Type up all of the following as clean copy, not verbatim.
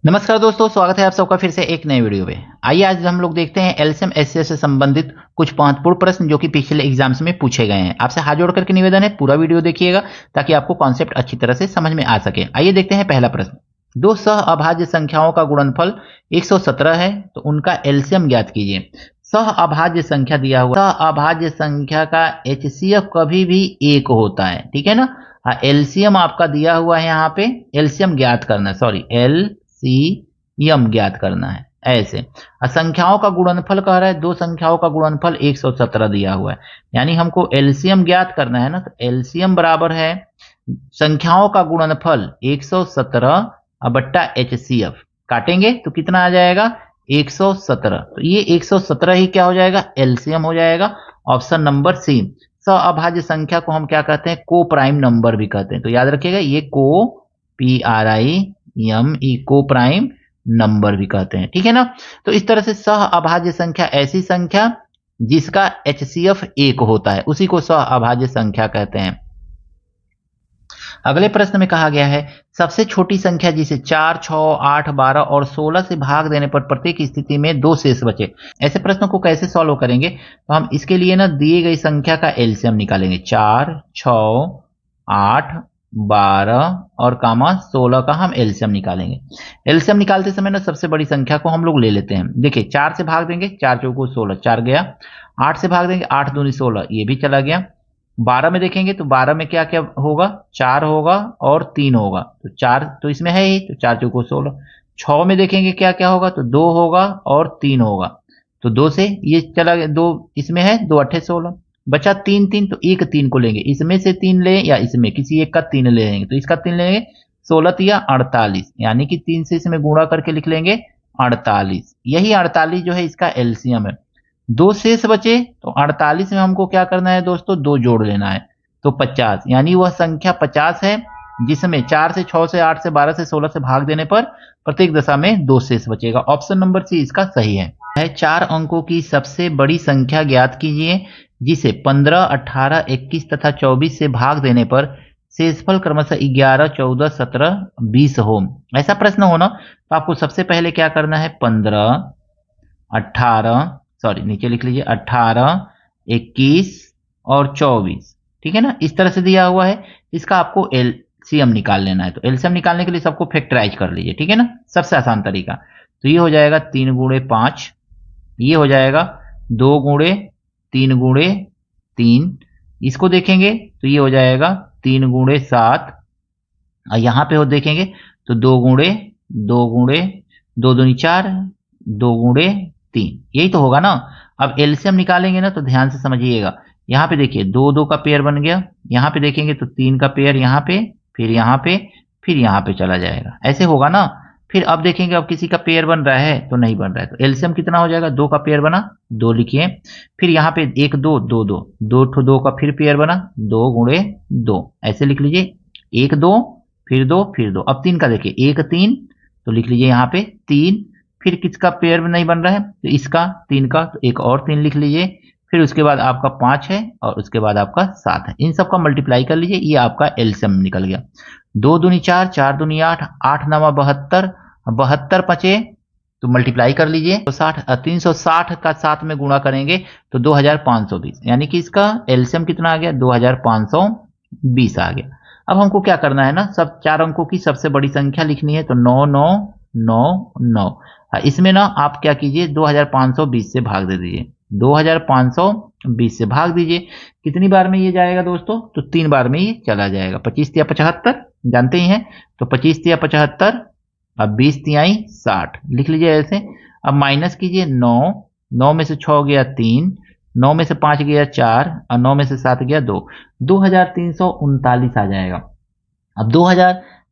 नमस्कार दोस्तों, स्वागत है आप सबका फिर से एक नए वीडियो में। आइए आज हम लोग देखते हैं एलसीएम एचसीएफ से संबंधित कुछ महत्वपूर्ण प्रश्न जो कि पिछले एग्जाम्स में पूछे गए हैं। आपसे हाथ जोड़ करके निवेदन है, पूरा वीडियो देखिएगा ताकि आपको कॉन्सेप्ट अच्छी तरह से समझ में आ सके। आइए देखते हैं पहला प्रश्न। दो सह अभाज्य संख्याओं का गुणनफल 117 है, तो उनका एलसीएम ज्ञात कीजिए। सह अभाज्य संख्या दिया हुआ, सह अभाज्य संख्या का एचसीएफ कभी भी 1 होता है, ठीक है ना। एलसीएम आपका दिया हुआ है, यहाँ पे एलसीएम ज्ञात करना, सॉरी एलसीएम ज्ञात करना है ऐसे। संख्याओं का गुणनफल कह रहा है, दो संख्याओं का गुणनफल 117 दिया हुआ है, यानी हमको एलसीएम ज्ञात करना है ना। तो एलसीएम बराबर है संख्याओं का गुणनफल 117 बट्टा एचसीएफ, काटेंगे तो कितना आ जाएगा 117। तो ये 117 ही क्या हो जाएगा, एलसीएम हो जाएगा। Option number C. सह अभाज्य संख्या को हम क्या कहते हैं, को प्राइम नंबर भी कहते हैं। तो याद रखिएगा, ये को PRIME को प्राइम नंबर भी कहते हैं, ठीक है ना। तो इस तरह से सह अभाज्य संख्या ऐसी संख्या जिसका एचसीएफ 1 होता है, उसी को सह अभाज्य संख्या कहते हैं। अगले प्रश्न में कहा गया है, सबसे छोटी संख्या जिसे 4, 6, 8, 12 और 16 से भाग देने पर प्रत्येक स्थिति में 2 शेष बचे। ऐसे प्रश्नों को कैसे सॉल्व करेंगे, तो हम इसके लिए ना दिए गई संख्या का एलसीएम निकालेंगे। 4, 6, 8, 12 और 16 का हम एलसीएम निकालेंगे। एलसीएम निकालते समय ना सबसे बड़ी संख्या को हम लोग ले लेते हैं। देखिए 4 से भाग देंगे, 4 चौको 16, 4 गया। 8 से भाग देंगे, 8 दूनी 16, ये भी चला गया। 12 में देखेंगे तो 12 में क्या क्या होगा, 4 होगा और 3 होगा, तो 4 तो इसमें है ही, तो 4 चौको 16। 6 में देखेंगे क्या क्या होगा, तो 2 होगा और 3 होगा, तो 2 से ये चला गया, 2 इसमें है, 2 अट्ठे 16, बचा 3 3, तो एक 3 को लेंगे, इसमें से 3 ले या इसमें किसी एक का 3 ले लेंगे, तो इसका 3 लेंगे, 16 या 48, यानी कि 3 से इसमें गुणा करके लिख लेंगे 48। यही 48 जो है इसका एलसीएम है। 2 शेष बचे, तो 48 में हमको क्या करना है दोस्तों, 2 जोड़ लेना है, तो 50, यानी वह संख्या 50 है जिसमें 4 से 6 से 8 से 12 से 16 से भाग देने पर प्रत्येक दशा में 2 शेष बचेगा। ऑप्शन नंबर सी इसका सही है। 4 अंकों की सबसे बड़ी संख्या ज्ञात कीजिए जिसे 15, 18, 21 तथा 24 से भाग देने पर शेषफल क्रमशः 11, 14, 17, 20 हो। ऐसा प्रश्न हो ना, तो आपको सबसे पहले क्या करना है, 15, 18, सॉरी नीचे लिख लीजिए, 18, 21 और 24, ठीक है ना। इस तरह से दिया हुआ है, इसका आपको एलसीएम निकाल लेना है। तो एलसीएम निकालने के लिए सबको फैक्टराइज कर लीजिए, ठीक है ना, सबसे आसान तरीका। तो ये हो जाएगा 3 गुणे 5, ये हो जाएगा 2 गुणे 3 गुणे 3, इसको देखेंगे तो ये हो जाएगा 3 गुणे 7, और यहाँ पे हो देखेंगे तो 2 गुणे 2 गुणे 2 दूनी 4, 2 गुणे 3, यही तो होगा ना। अब एलसीएम निकालेंगे ना, तो ध्यान से समझिएगा। यहाँ पे देखिए 2 2 का पेयर बन गया, यहाँ पे देखेंगे तो 3 का पेयर यहाँ पे, फिर यहाँ पे, फिर यहाँ पे चला जाएगा, ऐसे होगा ना। फिर अब देखेंगे अब किसी का पेयर बन रहा है तो नहीं बन रहा है, तो एलसीएम कितना हो जाएगा, 2 का पेयर बना, 2 लिखिए। फिर यहाँ पे 1 2 2 2 2 ठो 2 का फिर पेयर बना, 2 गुणे 2, ऐसे लिख लीजिए, 1 2 फिर 2 फिर 2। अब 3 का देखिए, 1 3, तो लिख लीजिए यहाँ पे 3। फिर किसका पेयर नहीं बन रहा है, तो इसका 3 का, तो एक और 3 लिख लीजिए। फिर उसके बाद आपका 5 है और उसके बाद आपका 7 है, इन सब का मल्टीप्लाई कर लीजिए, ये आपका एलसीएम निकल गया। 2 दूनी 4, 4 दूनी 8, 8 नवा 72, 72 पचे तो मल्टीप्लाई कर लीजिए, तो 360 का 7 में गुणा करेंगे तो 2520, यानी कि इसका एलसीएम कितना आ गया, 2520 आ गया। अब हमको क्या करना है ना, सब 4 अंकों की सबसे बड़ी संख्या लिखनी है, तो 9 9 9 9। इसमें ना आप क्या कीजिए, 2520 से भाग दे दीजिए, 2520 से भाग दीजिए। कितनी बार में ये जाएगा दोस्तों, तो 3 बार में ये चला जाएगा। 25 या 75 जानते ही हैं, तो 25 या 75, अब 20 तिहाई 60 लिख लीजिए ऐसे। अब माइनस कीजिए, 9 9 में से 6 गया 3, 9 में से 5 गया 4 और 9 में से 7 गया 2, 2339 आ जाएगा। अब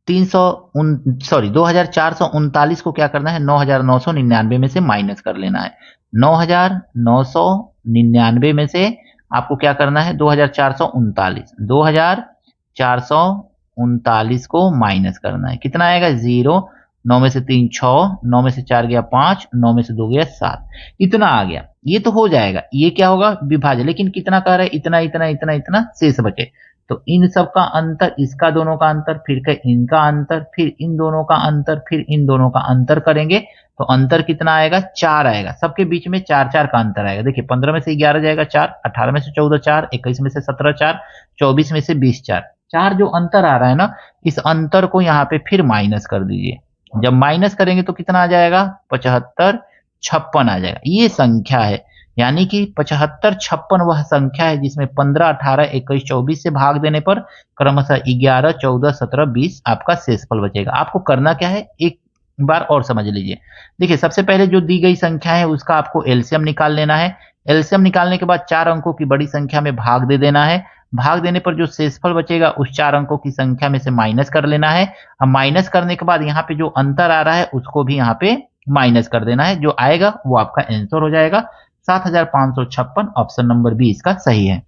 2439 को क्या करना है, 9999 में से माइनस कर लेना है। 9999 में से आपको क्या करना है, 2439 को माइनस करना है, कितना आएगा 0, 9 में से 3 6, 9 में से 4 गया 5, 9 में से 2 गया 7, इतना आ गया। ये तो हो जाएगा, ये क्या होगा, विभाज्य, लेकिन कितना कह रहा है, इतना इतना इतना इतना शेष बचे। तो इन सब का अंतर, इसका दोनों का अंतर, फिर इनका अंतर, फिर इन दोनों का अंतर, फिर इन दोनों का अंतर करेंगे तो अंतर कितना आएगा? 4 आएगा। सबके बीच में 4-4 का अंतर आएगा। देखिए 15 में से 11 जाएगा 4, 18 में से 14 4, 21 में से 17 4, 24 में से 20 4। 4 जो अंतर आ रहा है ना, इस अंतर को यहाँ पे फिर माइनस कर दीजिए। जब माइनस करेंगे तो कितना आ जाएगा? 75 56 आ जाएगा। ये संख्या है, यानी कि 75 56 वह संख्या है जिसमें 15 18 21 24 से भाग देने पर क्रमशः 11 14 17 20 आपका शेषफल बचेगा। आपको करना क्या है, एक बार और समझ लीजिए। देखिए सबसे पहले जो दी गई संख्या है उसका आपको एलसीएम निकाल लेना है। एलसीएम निकालने के बाद 4 अंकों की बड़ी संख्या में भाग दे देना है। भाग देने पर जो शेषफल बचेगा उस 4 अंकों की संख्या में से माइनस कर लेना है। अब माइनस करने के बाद यहाँ पे जो अंतर आ रहा है उसको भी यहाँ पे माइनस कर देना है। जो आएगा वो आपका आंसर हो जाएगा 7556। ऑप्शन नंबर बी इसका सही है।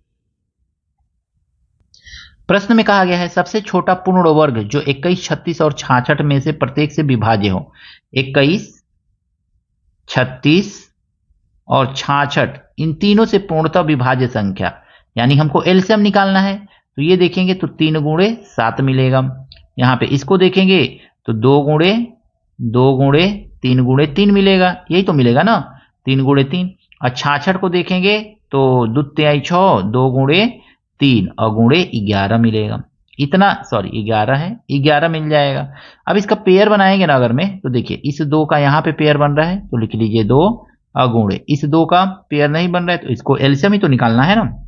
प्रश्न में कहा गया है सबसे छोटा पूर्ण वर्ग जो 21 36 और 66 में से प्रत्येक से विभाज्य हो। 21 36 और 66 इन तीनों से पूर्णतः विभाज्य संख्या, यानी हमको एलसीएम निकालना है। तो ये देखेंगे तो 3 गुणे 7 मिलेगा। यहाँ पे इसको देखेंगे तो 2 गुणे 3 गुणे 3 मिलेगा। यही तो मिलेगा ना, 3 गुणे 3। और 66 को देखेंगे तो 2 तिहाई 6, 2 गुणे 3 और गुणे 11 मिलेगा। इतना, सॉरी 11 है, 11 मिल जाएगा। अब इसका पेयर बनाएंगे ना अगर में, तो देखिए इस 2 का यहाँ पे पेयर बन रहा है तो लिख लीजिए 2 और गुणे, इस 2 का पेयर नहीं बन रहा है तो इसको एलसीएम ही तो निकालना है ना।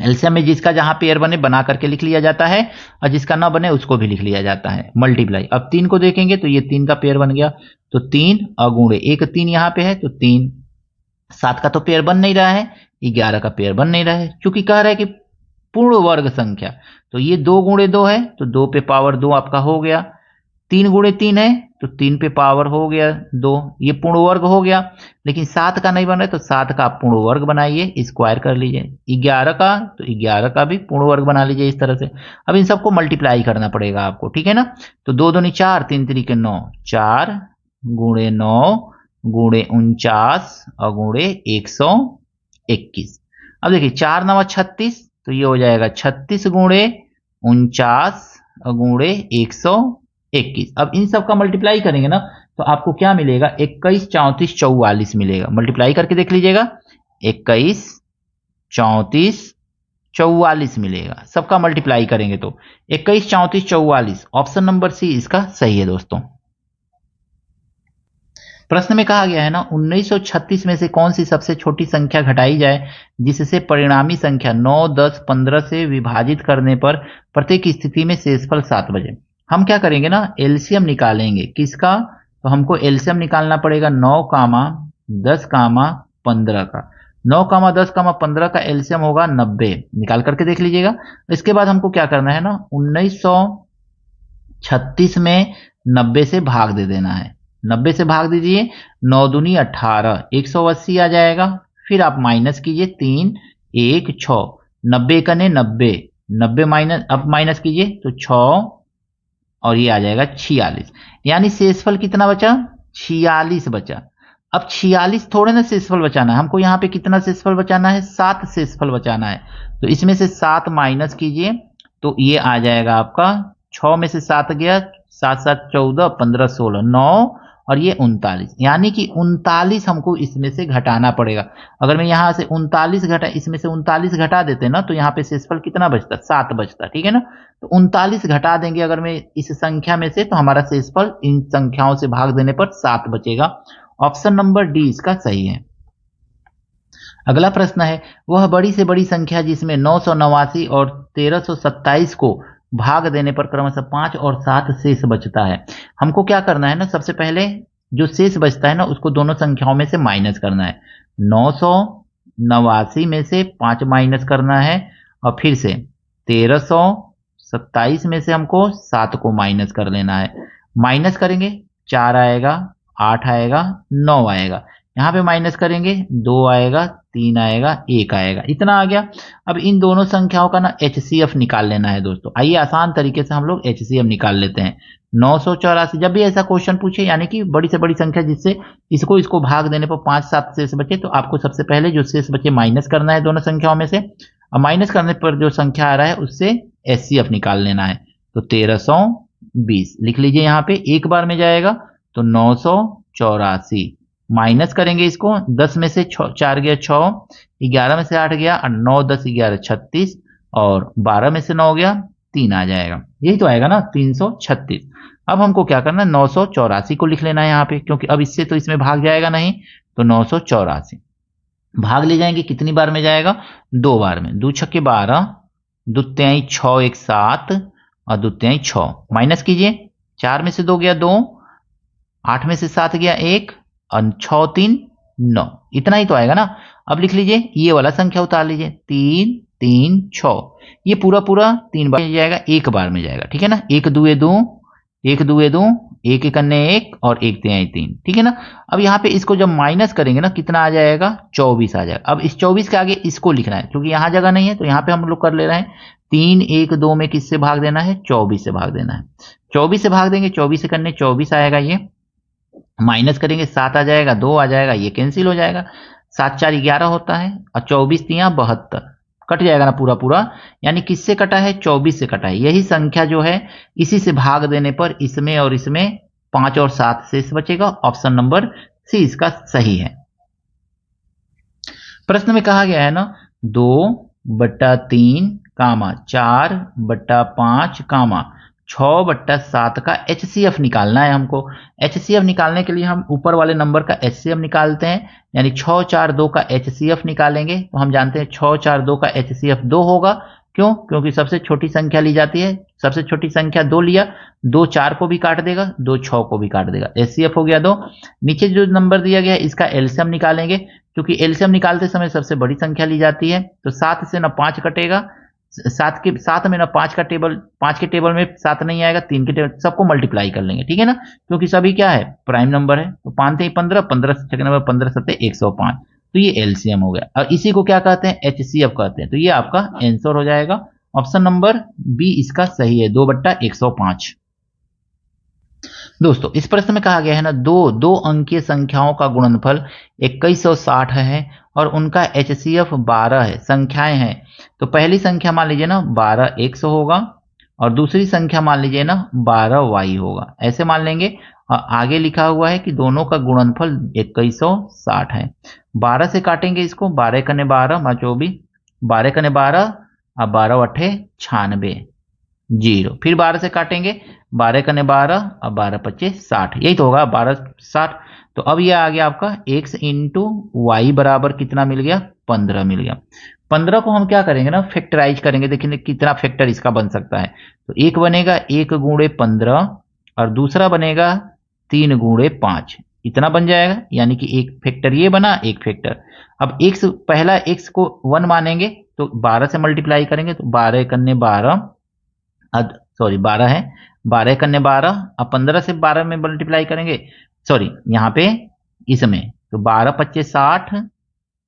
एलसीएम में जिसका जहां पेयर बने बना करके लिख लिया जाता है और जिसका ना बने उसको भी लिख लिया जाता है, मल्टीप्लाई। अब 3 को देखेंगे तो ये 3 का पेयर बन गया तो 3 और गुणे, एक 3 यहाँ पे है तो 3। 7 का तो पेयर बन नहीं रहा है, 11 का पेयर बन नहीं रहा है, क्योंकि कह रहा है कि पूर्ण वर्ग संख्या। तो ये 2 गुणे 2 है तो 2 पे पावर 2 आपका हो गया। 3 गुणे 3 है तो 3 पे पावर हो गया 2, ये पूर्ण वर्ग हो गया। लेकिन 7 का नहीं बन रहा है तो 7 का आप पूर्ण वर्ग बनाइए, स्क्वायर कर लीजिए। 11 का तो 11 का भी पूर्ण वर्ग बना लीजिए इस तरह से। अब इन सबको मल्टीप्लाई करना पड़ेगा आपको, ठीक है ना। तो 2 दूनी 4, 3 3 9, 4 गुणे 9 गुणे 49 और गुणे 121। अब देखिए 4 9 36, तो ये हो जाएगा 36 गुणे 49 और गुणे 121। अब इन सब का मल्टीप्लाई करेंगे ना तो आपको क्या मिलेगा? 21 34 44 मिलेगा। मल्टीप्लाई करके देख लीजिएगा, 21 34 44 मिलेगा। सबका मल्टीप्लाई करेंगे तो 21 34 44। ऑप्शन नंबर सी इसका सही है दोस्तों। प्रश्न में कहा गया है ना 1936 में से कौन सी सबसे छोटी संख्या घटाई जाए जिससे परिणामी संख्या 9 10 15 से विभाजित करने पर प्रत्येक स्थिति में शेषफल 7 बचे। हम क्या करेंगे ना, एलसीएम निकालेंगे। किसका? तो हमको एलसीएम निकालना पड़ेगा 9, 10, 15 का। 9, 10, 15 का एलसीएम होगा 90। निकाल करके देख लीजिएगा। इसके बाद हमको क्या करना है ना, 1936 में 90 से भाग दे देना है। 90 से भाग दीजिए, 9 दूनी 18, 180 आ जाएगा। फिर आप माइनस कीजिए, 3 1 6, 90 कने 90, 90 माइनस, अब माइनस कीजिए तो 6 और ये आ जाएगा 46। यानी शेषफल कितना बचा? 46 बचा। अब 46 थोड़े ना शेषफल बचाना है हमको, यहाँ पे कितना शेषफल बचाना है? 7 शेषफल बचाना है। तो इसमें से 7 माइनस कीजिए तो ये आ जाएगा आपका 6 में से 7 गया, 7 7 14, 15 16, 9 और ये 39। यानी कि 39 हमको इसमें से घटाना पड़ेगा। अगर मैं यहाँ से 39 घटा, इसमें से 39 घटा देते ना तो यहाँ पे शेषफल कितना बचता? 7 बचता, ठीक है ना। तो 39 घटा देंगे अगर मैं इस संख्या में से, तो हमारा शेषफल इन संख्याओं से भाग देने पर 7 बचेगा। ऑप्शन नंबर डी इसका सही है। अगला प्रश्न है वह बड़ी से बड़ी संख्या जिसमें 989 और 1327 को भाग देने पर क्रमशः 5 और 7 शेष बचता है। हमको क्या करना है ना, सबसे पहले जो शेष बचता है ना उसको दोनों संख्याओं में से माइनस करना है। 989 में से 5 माइनस करना है और फिर से 1327 में से हमको 7 को माइनस कर लेना है। माइनस करेंगे 4 आएगा, 8 आएगा, 9 आएगा। यहाँ पे माइनस करेंगे 2 आएगा, 3 आएगा, 1 आएगा, इतना आ गया। अब इन दोनों संख्याओं का ना एचसीएफ निकाल लेना है दोस्तों। आइए आसान तरीके से हम लोग एचसीएफ निकाल लेते हैं। 984, जब भी ऐसा क्वेश्चन पूछे यानी कि बड़ी से बड़ी संख्या जिससे इसको भाग देने पर 5 7 शेष बचे, तो आपको सबसे पहले जो शेष बचे माइनस करना है दोनों संख्याओं में से। और माइनस करने पर जो संख्या आ रहा है उससे HCF निकाल लेना है। तो 1320 लिख लीजिए, यहाँ पे एक बार में जाएगा तो 984 माइनस करेंगे इसको, 10 में से 4 गया 6, 11 में से 8 गया 9, 10, 11, 36 और 12 में से 9 गया 3 आ जाएगा। यही तो आएगा ना 336। अब हमको क्या करना है, 984 को लिख लेना है यहाँ पे, क्योंकि अब इससे तो इसमें भाग जाएगा नहीं, तो 984 भाग ले जाएंगे, कितनी बार में जाएगा, 2 बार में। 2 छक्के 12, 2 तिहाई 6, 1 7 और 2 तिहाई 6 माइनस कीजिए, 4 में से 2 गया 2, 8 में से 7 गया 1 और 6 3 9, इतना ही तो आएगा ना। अब लिख लीजिए, ये वाला संख्या उतार लीजिए, 3 3 6, ये पूरा पूरा 3 बार में जाएगा, 1 बार में जाएगा, ठीक है ना। 1 2 2, 1 2 2, 1 1 1 और 1 3 3, ठीक है ना। अब यहाँ पे इसको जब माइनस करेंगे ना, कितना आ जाएगा, 24 आ जाएगा। अब इस 24 के आगे इसको लिखना है, क्योंकि यहाँ जगह नहीं है, तो यहाँ पे हम लोग कर ले रहे हैं 3 1 2 में किससे भाग देना है, 24 से भाग देना है। 24 से भाग देंगे, 24 से करने 24 आएगा, ये माइनस करेंगे 7 आ जाएगा, 2 आ जाएगा, ये कैंसिल हो जाएगा, 7 4 11 होता है और 24 3 72, कट जाएगा ना पूरा पूरा। यानी किससे कटा है, 24 से कटा है। यही संख्या जो है इसी से भाग देने पर इसमें और इसमें 5 और 7 शेष बचेगा। ऑप्शन नंबर सी इसका सही है। प्रश्न में कहा गया है ना 2/3 4/5 6/7 का HCF निकालना है हमको। HCF निकालने के लिए हम ऊपर वाले नंबर का HCF निकालते हैं, यानी 6 4 2 का HCF निकालेंगे। तो हम जानते हैं 6 4 2 का HCF 2 होगा। क्यों? क्योंकि सबसे छोटी संख्या ली जाती है, सबसे छोटी संख्या 2 लिया, 2 4 को भी काट देगा, 2 6 को भी काट देगा, HCF हो गया 2। नीचे जो नंबर दिया गया है इसका LCM निकालेंगे, क्योंकि LCM निकालते समय सबसे बड़ी संख्या ली जाती है। तो 7 से ना 5 कटेगा, 7 में ना 5 के टेबल में 7 नहीं आएगा, 3 के टेबल, सबको मल्टीप्लाई कर लेंगे, ठीक है ना, क्योंकि सभी क्या है, प्राइम नंबर है। तो 5 × 15, 15 से 15 7 105, तो ये एलसीएम हो गया। और इसी को क्या कहते हैं, HCF कहते हैं। तो ये आपका आंसर हो जाएगा, ऑप्शन नंबर बी इसका सही है, 2/105। दोस्तों इस प्रश्न में कहा गया है ना, दो अंकीय संख्याओं का गुणनफल 2160 है और उनका HCF 12 है, संख्याएं हैं। तो पहली संख्या मान लीजिए ना 12x होगा और दूसरी संख्या मान लीजिए ना 12y होगा, ऐसे मान लेंगे। और आगे लिखा हुआ है कि दोनों का गुणनफल 2160 है। 12 से काटेंगे इसको, 12 कने 12 मा 24, 12 कने 12 और 12 अठे 96, 0। फिर 12 से काटेंगे, 12 कने 12 और 12 25 60, यही तो होगा 12 60। तो अब ये आ गया आपका x इंटू वाई बराबर कितना मिल गया, 15 मिल गया। 15 को हम क्या करेंगे ना, फैक्टराइज करेंगे, देखिए कितना फैक्टर इसका बन सकता है। तो एक बनेगा 1 × 15 और दूसरा बनेगा 3 × 5, इतना बन जाएगा। यानी कि एक फैक्टर ये बना, एक फैक्टर। अब x, पहला x को 1 मानेंगे तो 12 से मल्टीप्लाई करेंगे, तो 12 कन्ने 12, सॉरी 12 है, 12 कन्ने 12 अब 15 से 12 में मल्टीप्लाई करेंगे, सॉरी यहाँ पे इसमें, तो 12 25 60,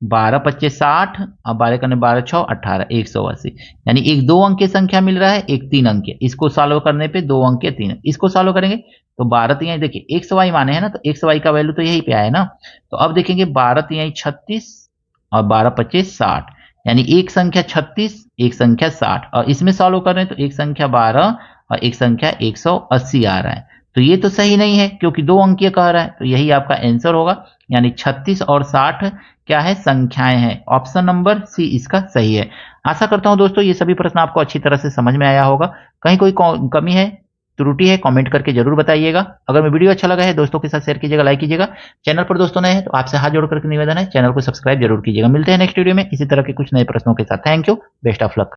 12 25 60 और 12 कन्ने 12 6 18, 180। यानी एक 2 अंक की संख्या मिल रहा है, एक 3 अंक। इसको सॉल्व करने पे 2 अंक 3, इसको सॉल्व करेंगे तो 12 3 देखिए XY माने हैं ना, तो XY का वैल्यू तो यही पे आया ना। तो अब देखेंगे 12 3 36 और 12 25 60, यानी एक संख्या 36, एक संख्या 60, और इसमें सॉल्व कर रहे हैं तो एक संख्या 12 और एक संख्या 180 आ रहा है। तो ये तो सही नहीं है, क्योंकि 2 अंकीय कह रहा है। तो यही आपका आंसर होगा, यानी 36 और 60 क्या है, संख्याएं हैं। ऑप्शन नंबर सी इसका सही है। आशा करता हूं दोस्तों ये सभी प्रश्न आपको अच्छी तरह से समझ में आया होगा। कहीं कोई कमी है, त्रुटि है, कमेंट करके जरूर बताइएगा। अगर मैं वीडियो अच्छा लगा है दोस्तों के साथ शेयर कीजिएगा, लाइक कीजिएगा। चैनल पर दोस्तों नए हैं तो आपसे हाथ जोड़ करके निवेदन है, चैनल को सब्सक्राइब जरूर कीजिएगा। मिलते हैं नेक्स्ट वीडियो में इसी तरह के कुछ नए प्रश्नों के साथ। Thank you, best of luck.